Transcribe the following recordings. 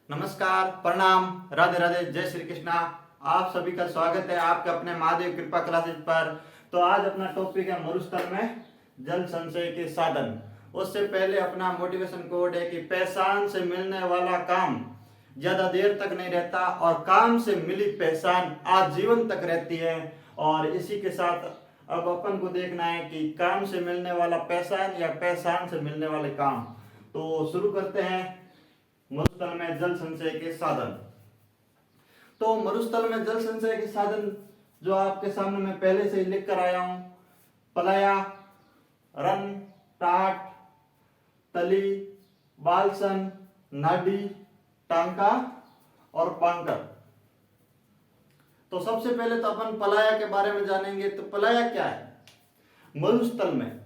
नमस्कार, प्रणाम, राधे राधे, जय श्री कृष्णा। आप सभी का स्वागत है आपके अपने महादेव कृपा क्लासेज पर। तो आज अपना टॉपिक है मरुस्थल में जल संचय के साधन। उससे पहले अपना मोटिवेशन कोड है कि पहचान से मिलने वाला काम ज्यादा देर तक नहीं रहता और काम से मिली पहचान आजीवन तक रहती है। और इसी के साथ अब अपन को देखना है कि काम से मिलने वाला पहचान या पहचान से मिलने वाले काम। तो शुरू करते हैं मरुस्थल में जल संचय के साधन। तो मरुस्थल में जल संचय के साधन जो आपके सामने मैं पहले से ही लिख कर आया हूं: पलाया, रन, टाट, तली, बालसन, नाडी, टांका और पांकर। तो सबसे पहले तो अपन पलाया के बारे में जानेंगे। तो पलाया क्या है? मरुस्थल में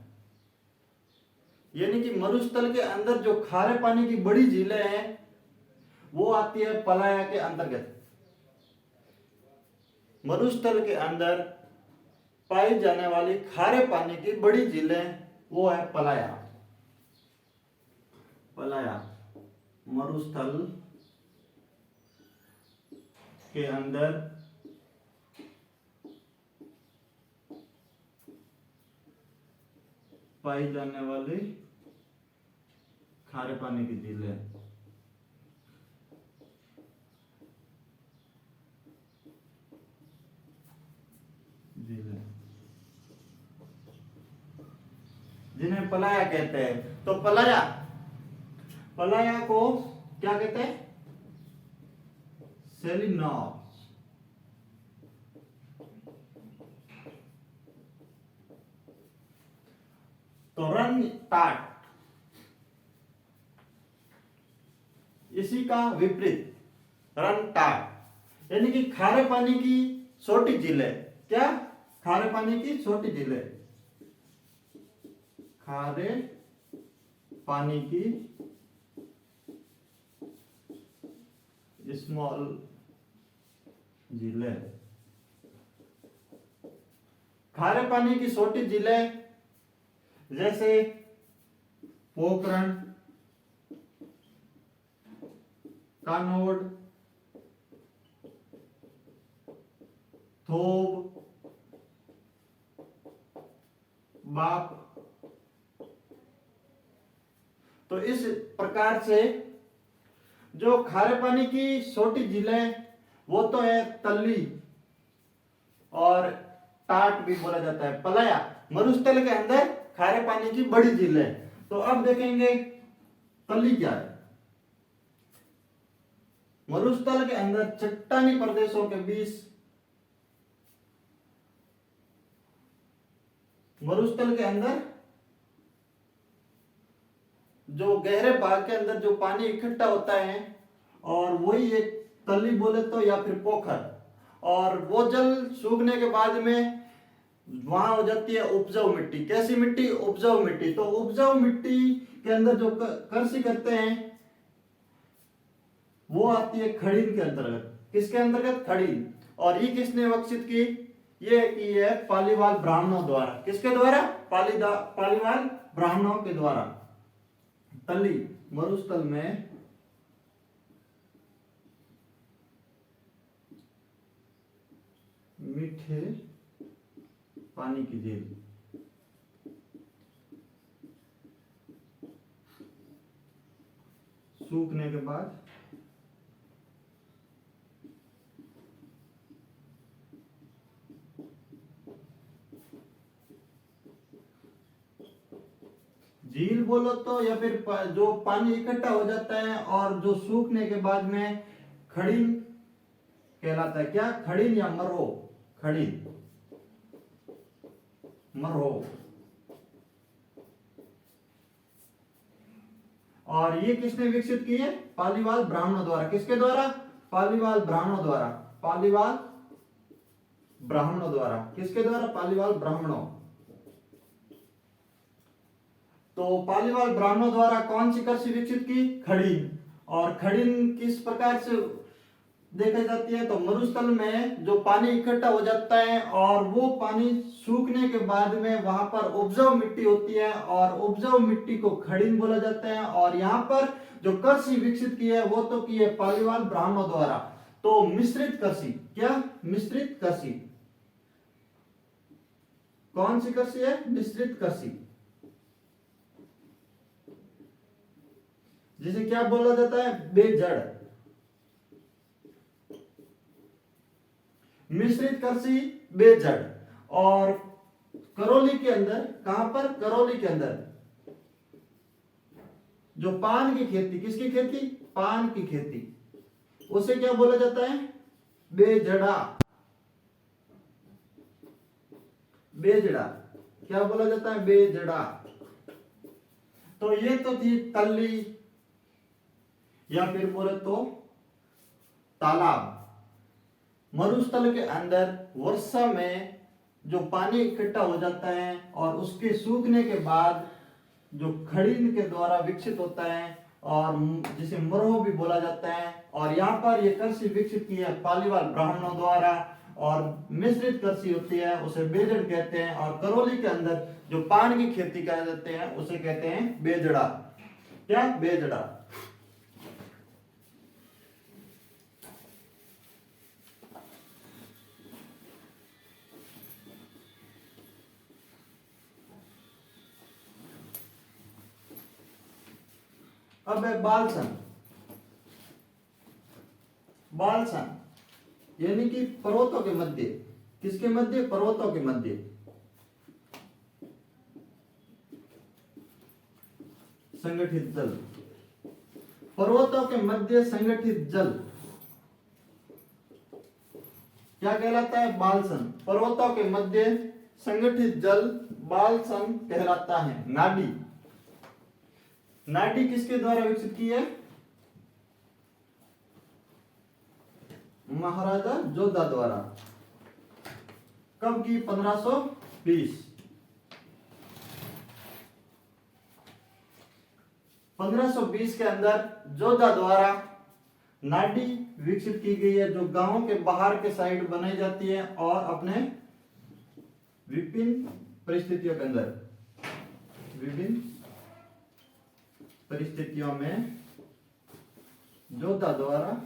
यानी कि मरुस्थल के अंदर जो खारे पानी की बड़ी झीलें हैं वो आती है पलाया के अंतर्गत। मरुस्थल के अंदर पाई जाने वाली खारे पानी की बड़ी झीलें वो है पलाया। पलाया मरुस्थल के अंदर पाई जाने वाली खारे पानी की झीलें। जिन्हें पलाया कहते हैं। तो पलाया पलाया को क्या कहते हैं? सेलिनॉस। तो रन, टाट इसी का विपरीत रन, टाट यानी कि खारे पानी की छोटी झीलें। क्या? खारे पानी की छोटी झीलें। खारे पानी की स्मॉल झीलें। खारे पानी की छोटी झीलें जैसे पोखरण, कानोड, थोब, बाप। तो इस प्रकार से जो खारे पानी की छोटी झीलें वो तो है तल्ली और टाट भी बोला जाता है। पलाया मरुस्थल के अंदर खारे पानी की बड़ी झीलें। तो अब देखेंगे तल्ली क्या है। मरुस्थल के अंदर चट्टानी प्रदेशों के बीच मरुस्थल के अंदर जो गहरे भाग के अंदर जो पानी इकट्ठा होता है और वही एक तली बोले तो या फिर पोखर। और वो जल सूखने के बाद में वहां हो जाती है उपजाऊ मिट्टी। कैसी मिट्टी? उपजाऊ मिट्टी। तो उपजाऊ मिट्टी के अंदर जो कृषि करते हैं वो आती है खड़ीन के अंतर्गत। किसके अंतर्गत? खड़ीन। और ये किसने विकसित की? ये की है पालीवाल ब्राह्मणों द्वारा। किसके द्वारा? पालीवाल ब्राह्मणों के द्वारा। तली मरुस्थल में मीठे पानी की झील। सूखने के बाद झील बोलो तो या फिर जो पानी इकट्ठा हो जाता है और जो सूखने के बाद में खड़ीन कहलाता है। क्या? खड़ीन या मरहो। खड़ीन, मरहो। और ये किसने विकसित की है? पालीवाल ब्राह्मणों द्वारा। किसके द्वारा? पालीवाल ब्राह्मणों द्वारा। पालीवाल ब्राह्मणों द्वारा। किसके द्वारा? पालीवाल ब्राह्मणों। तो पालीवाल ब्राह्मणों द्वारा कौन सी कृषि विकसित की? खड़ीन। और खड़ीन किस प्रकार से देखी जाती है। तो मरुस्थल में जो पानी इकट्ठा हो जाता है और वो पानी सूखने के बाद में वहां पर उपजाऊ मिट्टी होती है और उपजाऊ मिट्टी को खड़ीन बोला जाता है। और यहाँ पर जो कृषि विकसित की है वो तो की है पालीवाल ब्राह्मणों द्वारा। तो मिश्रित कृषि, क्या मिश्रित कृषि, कौन सी कृषि है, मिश्रित कृषि, जिसे क्या बोला जाता है, बेजड़। मिश्रित कृषि, बेजड़। और करौली के अंदर, कहां पर, करौली के अंदर जो पान की खेती, किसकी खेती, पान की खेती, उसे क्या बोला जाता है, बेजड़ा। बेजड़ा क्या बोला जाता है, बेजड़ा। तो ये तो थी तल्ली या फिर बोले तो तालाब। मरुस्थल के अंदर वर्षा में जो पानी इकट्ठा हो जाता है और उसके सूखने के बाद जो खड़ीन के द्वारा विकसित होता है और जिसे मरोह भी बोला जाता है। और यहाँ पर यह कृषि विकसित की है पालीवाल ब्राह्मणों द्वारा और मिश्रित कृषि होती है उसे बेजड़ कहते हैं। और करौली के अंदर जो पान की खेती कर जाते हैं उसे कहते हैं बेजड़ा। क्या, बेजड़ा। अब है बालसन। बालसन यानी कि पर्वतों के मध्य, किसके मध्य, पर्वतों के मध्य संगठित जल। पर्वतों के मध्य संगठित जल क्या कहलाता है, बालसन। पर्वतों के मध्य संगठित जल बालसन कहलाता है। नाडी, नाडी किसके द्वारा विकसित की है, महाराजा जोधा द्वारा। कब की, 1520। 1520 के अंदर जोधा द्वारा नाडी विकसित की गई है जो गांवों के बाहर के साइड बनाई जाती है और अपने विभिन्न परिस्थितियों के अंदर, विभिन्न परिस्थितियों में जोधा द्वारा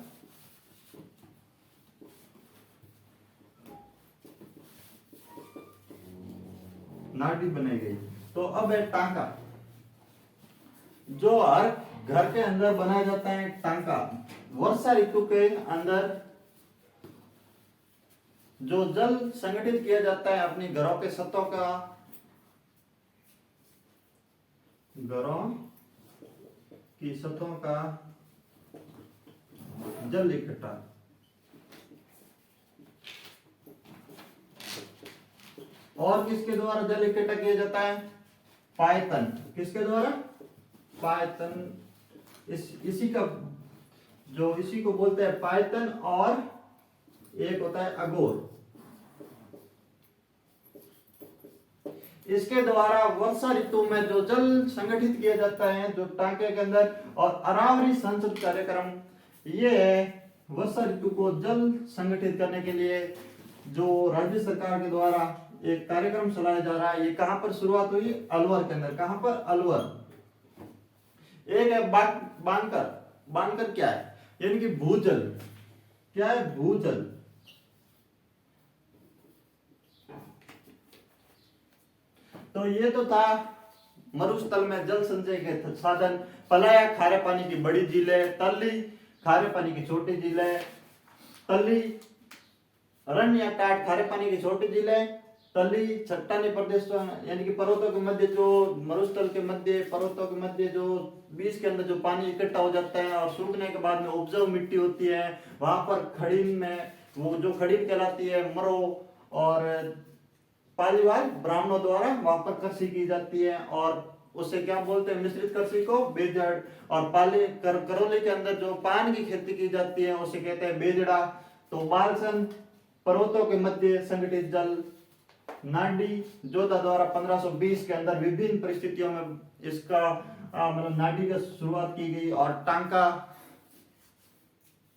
नाडी बनाई गई। तो अब है टांका, जो हर घर के अंदर बनाया जाता है। टांका वर्षा ऋतु के अंदर जो जल संगठित किया जाता है अपनी घरों के छतों का, घरों की छतों का जल इकट्ठा, और किसके द्वारा जल इकट्ठा किया जाता है, पायतन। किसके द्वारा, पायतन। इसी का जो इसी को बोलते हैं पायतन। और एक होता है अगोर। इसके द्वारा वर्षा ऋतु में जो जल संगठित किया जाता है जो टांके के अंदर। और अरावली संसद कार्यक्रम, ये है वर्षा ऋतु को जल संगठित करने के लिए जो राज्य सरकार के द्वारा एक कार्यक्रम चलाया जा रहा है। ये कहां पर शुरुआत हुई, अलवर के अंदर। कहां पर, अलवर। एक है बांकर। बांकर क्या है, यानी कि भूजल। क्या है, भूजल। तो ये तो था मरुस्थल में जल संचय के साधन। पलाया खारे पानी की बड़ी झील है, तल्ली खारे पानी की छोटी झील है। तल्ली रन या टाट खारे पानी की छोटी झील है। तली चट्टानी प्रदेश यानी कि पर्वतों के मध्य, जो मरुस्थल के मध्य, पर्वतों के मध्य जो बीच के अंदर जो पानी इकट्ठा हो जाता है और सूखने के बाद में उपजाऊ मिट्टी होती है, वहां पर खड़ीन में वो जो खड़ीन कहलाती है, मरो और पालीवाल ब्राह्मणों द्वारा वहां पर कृषि की जाती है। और उसे क्या बोलते हैं, मिश्रित कृषि को बेजड़। और करौली के अंदर जो पान की खेती की जाती है उसे कहते हैं बेजड़ा। तो बालसन पर्वतों के मध्य संगठित जल। नाडी जोधा द्वारा 1520 के अंदर विभिन्न परिस्थितियों में इसका मतलब नाडी का शुरुआत की गई। और टांका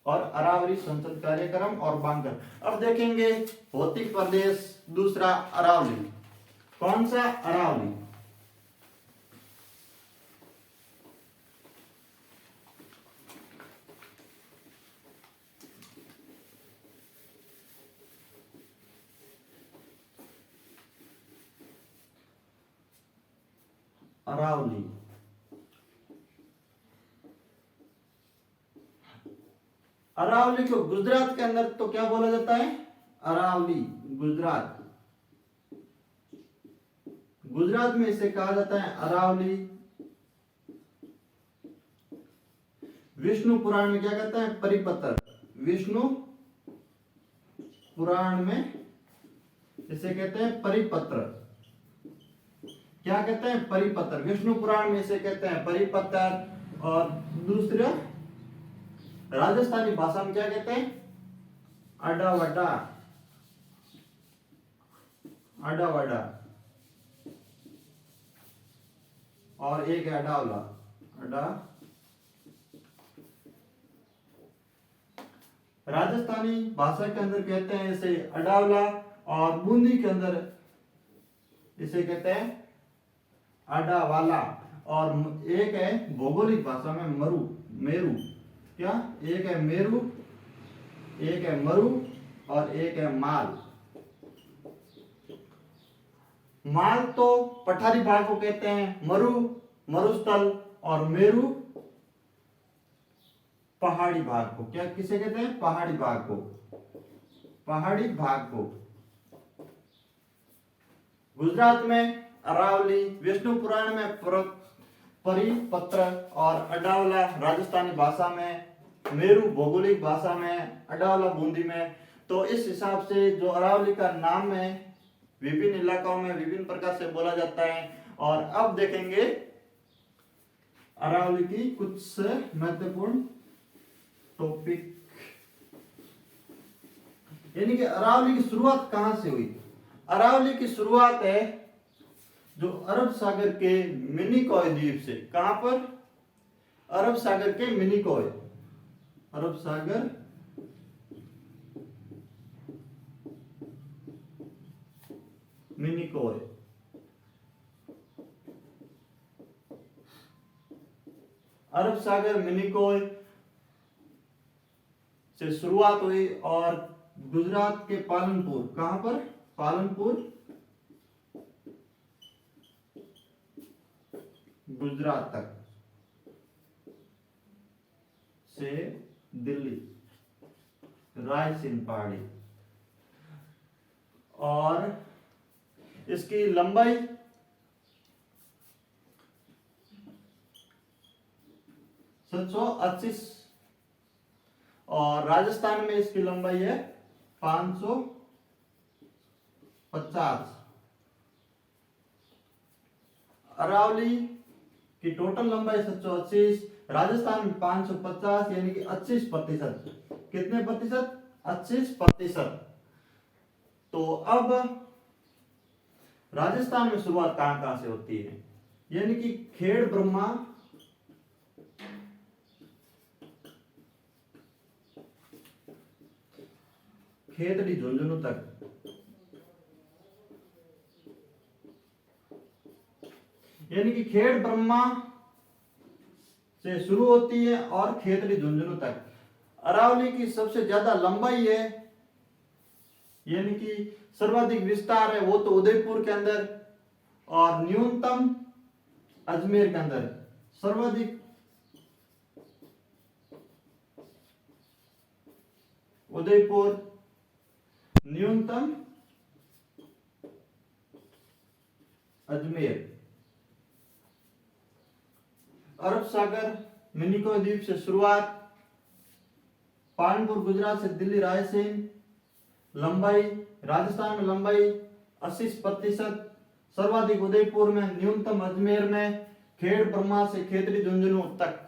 और अरावली संसद कार्यक्रम और बांकर। अब देखेंगे भौतिक प्रदेश दूसरा अरावली। कौन सा? अरावली। अरावली अरावली को गुजरात के अंदर तो क्या बोला जाता है? अरावली गुजरात। गुजरात में इसे कहा जाता है अरावली। विष्णु पुराण में क्या कहता है? परिपत्र। विष्णु पुराण में इसे कहते हैं परिपत्र। क्या कहते हैं? परिपत्र। विष्णु पुराण में इसे कहते हैं परिपत्र। और दूसरा राजस्थानी भाषा में क्या कहते हैं? अडावडा। अडावडा। और एक है अडावला। अडा राजस्थानी भाषा के अंदर कहते हैं इसे अडावला, और बूंदी के अंदर इसे कहते हैं अडावाला। और एक है भौगोलिक भाषा में मरु, मेरू। क्या? एक है मेरू, एक है मरु, और एक है माल। माल तो पठारी भाग को कहते हैं, मरु मरुस्थल, और मेरू पहाड़ी भाग को। क्या किसे कहते हैं? पहाड़ी भाग को। पहाड़ी भाग को। गुजरात में अरावली, विष्णु पुराण में परिपत्र, और अडावला राजस्थानी भाषा में, मेरू भौगोलिक भाषा में, अडावला बूंदी में। तो इस हिसाब से जो अरावली का नाम है विभिन्न इलाकों में विभिन्न प्रकार से बोला जाता है। और अब देखेंगे अरावली की कुछ महत्वपूर्ण टॉपिक, यानी कि अरावली की शुरुआत कहां से हुई? अरावली की शुरुआत है जो अरब सागर के मिनिकॉय द्वीप से। कहां पर? अरब सागर के मिनिकॉय। अरब सागर मिनिकॉय। अरब सागर मिनिकॉय से शुरुआत हुई और गुजरात के पालनपुर। कहां पर? पालनपुर गुजरात तक से दिल्ली, रायसीन पहाड़ी। और इसकी लंबाई 780, और राजस्थान में इसकी लंबाई है 550। अरावली की टोटल लंबाई 780, राजस्थान में 550, यानी कि 80%। कितने प्रतिशत? 80%। तो अब राजस्थान में शुरुआत कहां कहां से होती है? यानी कि खेड़ ब्रह्मा, खेतड़ी झुंझुनू तक। यानी कि खेड़ ब्रह्मा से शुरू होती है और खेतड़ी झुंझुनू तक। अरावली की सबसे ज्यादा लंबाई है, यानी कि सर्वाधिक विस्तार है वो तो उदयपुर के अंदर, और न्यूनतम अजमेर के अंदर। सर्वाधिक उदयपुर, न्यूनतम अजमेर। अरब सागर मिनिकॉय द्वीप से शुरुआत, पालनपुर गुजरात से दिल्ली रायसेन। लंबाई राजस्थान में लंबाई 80%, सर्वाधिक उदयपुर में, न्यूनतम अजमेर में, खेड़ ब्रह्मा से खेतड़ी झुंझुनू तक।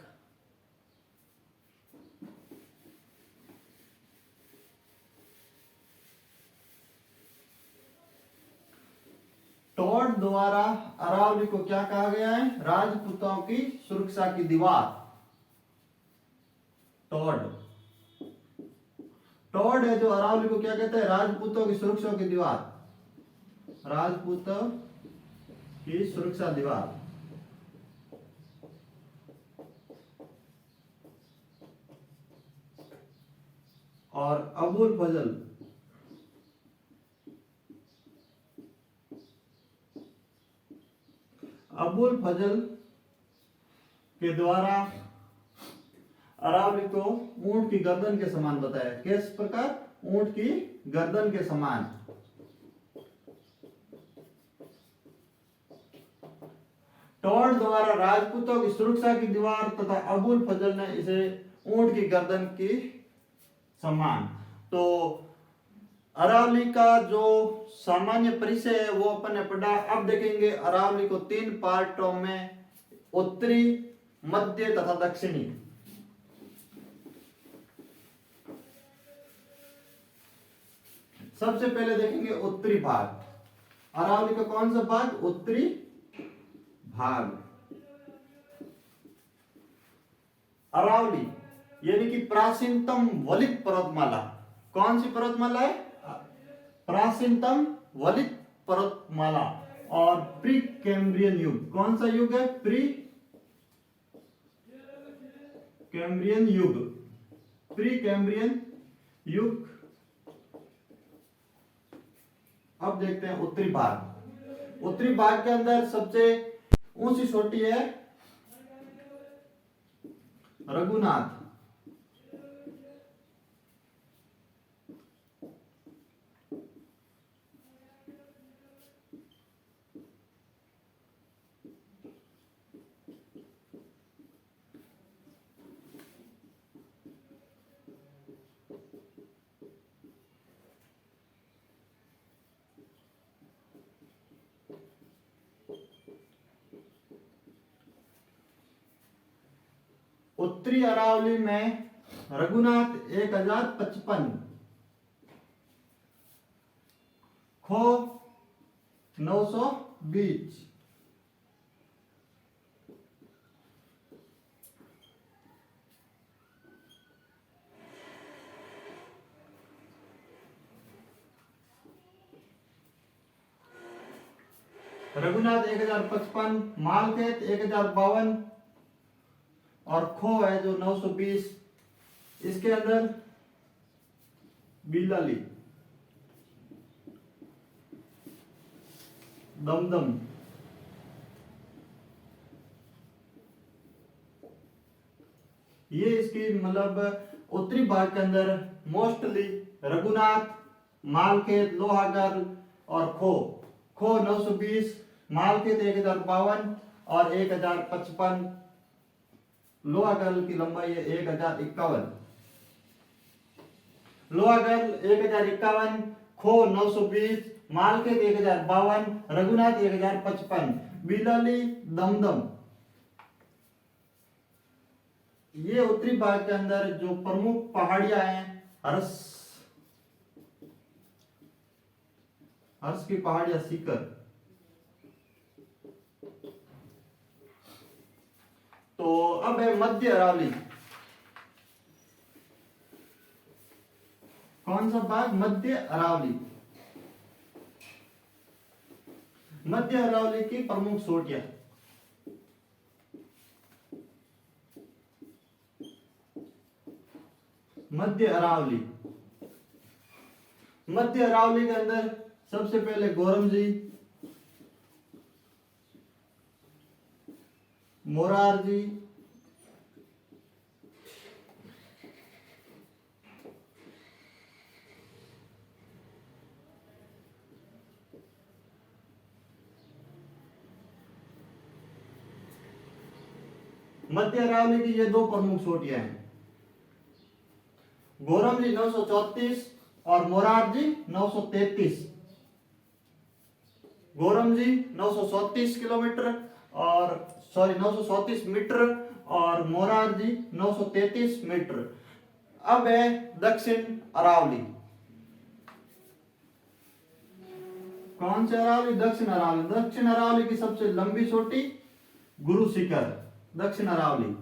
टॉड द्वारा अरावली को क्या कहा गया है? राजपूतों की सुरक्षा की दीवार। टॉड टॉड है जो अरावली को क्या कहते हैं, राजपूतों की सुरक्षा की दीवार, राजपूतों की सुरक्षा दीवार। और अबुल फजल के द्वारा अरावली को ऊंट की गर्दन के समान बताया। किस प्रकार, ऊंट की गर्दन के समान। टॉड द्वारा राजपूतों की सुरक्षा की दीवार तथा अबुल फजल ने इसे ऊंट की गर्दन की समान। तो अरावली का जो सामान्य परिचय है वो अपन ने पढ़ा। अब देखेंगे अरावली को 3 पार्टों में, उत्तरी, मध्य तथा दक्षिणी। सबसे पहले देखेंगे उत्तरी भाग। अरावली का कौन सा भाग, उत्तरी भाग। अरावली यानी कि प्राचीनतम वलित पर्वतमाला। कौन सी पर्वतमाला है, प्राचीनतम वलित पर्वतमाला। और प्री कैम्ब्रियन युग, कौन सा युग है, प्री कैम्ब्रियन युग, प्री कैम्ब्रियन युग। अब देखते हैं उत्तरी भाग। उत्तरी भाग के अंदर सबसे ऊंची चोटी है रघुनाथ। उत्तरी अरावली में रघुनाथ 1055, खो 920, रघुनाथ 1055, मालखेत 1052 और खो है जो 920। इसके अंदर बिलाली, दमदम, ये इसकी मतलब उत्तरी भाग के अंदर मोस्टली रघुनाथ, मालखेत, लोहागढ़ और खो 920, मालखेत 1052 और 1055। लोहागढ़ की लंबाई है 1051। लोहागढ़ 1051, खो 920, मालखेत 1052, रघुनाथ 1055, बिलाली, दमदम। ये उत्तरी भाग के अंदर जो प्रमुख पहाड़ियां हैं, हर्ष की पहाड़ियां, सीकर। तो अब है मध्य अरावली। कौन सा भाग, मध्य अरावली। मध्य अरावली की प्रमुख चोटियां, मध्य अरावली। मध्य अरावली के अंदर सबसे पहले गोरमजी, मोरारजी, मध्य अरावली की ये 2 प्रमुख चोटियां हैं, गोरमजी 934 और मोरारजी 933। गोरमजी 934 किलोमीटर और 934 मीटर और मोरारजी 933 मीटर। अब है दक्षिण अरावली। कौन से अरावली, दक्षिण अरावली। दक्षिण अरावली की सबसे लंबी चोटी गुरु शिखर, दक्षिण अरावली।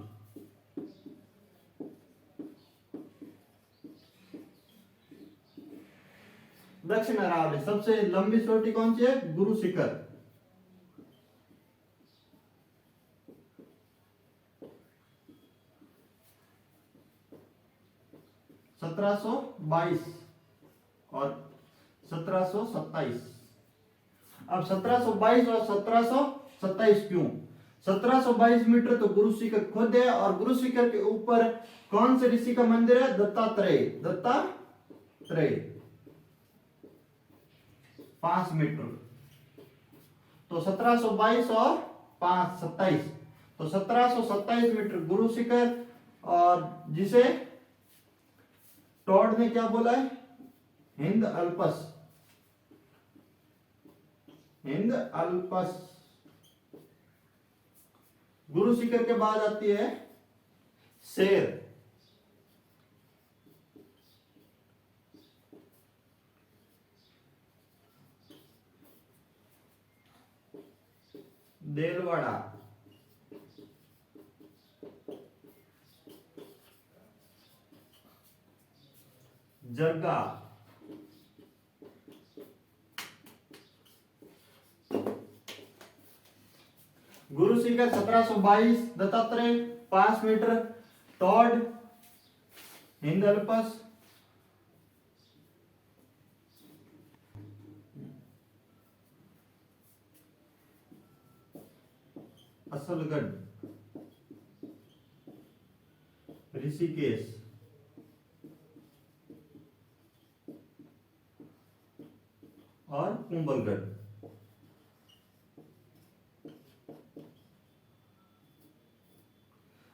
दक्षिण अरावली। सबसे लंबी चोटी कौन सी है? गुरु शिखर। (1722) और 1727। अब 1722 और 1727 क्यों? 1722 मीटर तो गुरु शिखर खुद है, और गुरु शिखर के ऊपर कौन से ऋषि का मंदिर है? दत्तात्रेय। दत्तात्रेय 5 मीटर। तो 1722 और 5 27, तो 1727 मीटर गुरु शिखर। और जिसे टॉड ने क्या बोला है? हिंद अल्पस। हिंद अल्पस। गुरु शिखर के बाद आती है शेर। देलवाड़ा। जरगा। गुरु शिखर 1722, दत्तात्रेय 5 मीटर, टॉड, हिंद अल्पस, असलगढ़, ऋषिकेश, और कुंभलगढ़।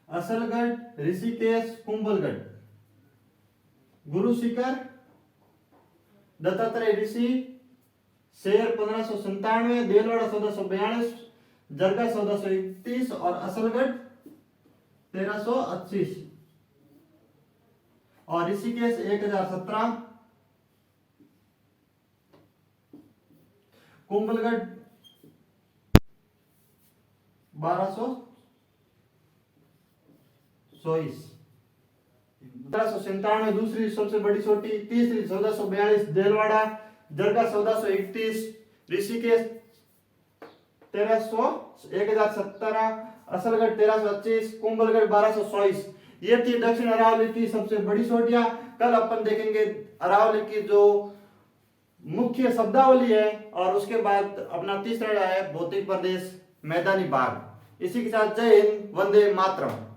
असलगढ़, ऋषिकेश, कुंभलगढ़। गुरु शिखर, दत्तात्रेय ऋषि, शेर 1597, देलवाड़ा 1442, जरगा 1431 और असलगढ़ 1328 और ऋषिकेश 1017, कुंभलगढ़ 1224। 1797 दूसरी सबसे बड़ी चोटी, तीसरी 1442 देलवाड़ा, जरगा 1431, ऋषिकेश 1017, असलगढ़ 1325, कुंभलगढ़ 1224। ये थी दक्षिण अरावली की सबसे बड़ी चोटियां। कल अपन देखेंगे अरावली की जो मुख्य शब्दावली है, और उसके बाद अपना तीसरा है भौतिक प्रदेश, मैदानी भाग। इसी के साथ जय हिंद, वंदे मातरम।